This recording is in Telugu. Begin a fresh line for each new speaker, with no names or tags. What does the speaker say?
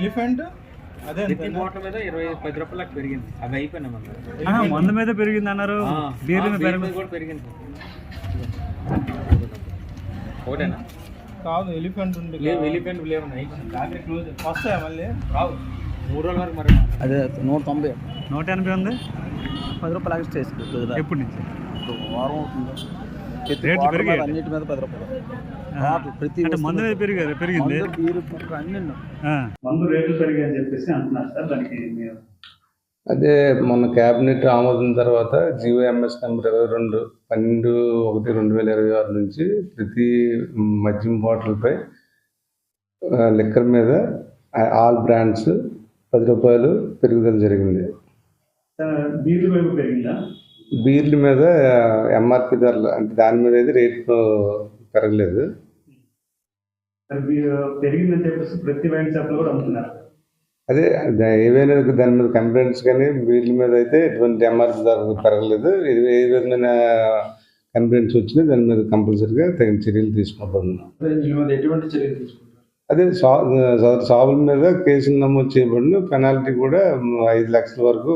ఎలిఫెంట్ అదే
ప్రతి బాటిల్ మీద 10 రూపాయలకు పెరిగింది. అవి అయిపోయినాయి.
మందు మీద పెరిగింది అన్నారు, బీర్ మీద
కూడా పెరిగింది. ఒకటేనా?
కాదు, ఎలిఫెంట్ ఉంది.
ఎలిఫెంట్ లేవు, రాత్రి క్లోజ్.
వస్తాయా మళ్ళీ?
రావు, 3 రోజుల వరకు. మరి
అదే 190
180 ఉంది.
10 రూపాయలు ఎక్స్ట్రా వేసుకుంటుంది.
ఎప్పటి నుంచి
వారం అవుతుంది.
రేట్లు పెరిగాయి
అన్నిటి మీద 10 రూపాయలు. ప్రతి
మందు మీద పెరిగింది.
బీరు అన్ని
మందు రేట్లు పెరిగాయి అని చెప్పేసి అంటున్నారు సార్. దానికి
అదే మొన్న క్యాబినెట్ ఆమోదం తర్వాత జీఓఎంఎస్ నెంబర్ 22/12/2026 నుంచి ప్రతి మద్యం బాటిల్పై లిక్కర్ మీద ఆల్ బ్రాండ్స్ 10 రూపాయలు పెరుగుదల జరిగింది. బీర్ల మీద ఎంఆర్పి ధరలు, అంటే దాని మీద అయితే రేట్లు పెరగలేదు.
పెరిగిందని చెప్పేసి ప్రతి వైన్ షాప్లో కూడా అమ్ముతున్నారు.
అదే ఏవైనా దాని మీద కంప్లైంట్స్ కానీ వీళ్ళ మీద అయితే ఎటువంటి ఎంఆర్పి ధర పెరగలేదు. ఏ విధమైన కంప్లైంట్స్ వచ్చినా దాని మీద కంపల్సరీగా తగిన చర్యలు తీసుకోబడుతున్నాం.
ఎటువంటి చర్యలు తీసుకుంటారు?
అదే షాపుల మీద కేసులు నమోదు చేయబడిన పెనాల్టీ కూడా 5 లక్షల వరకు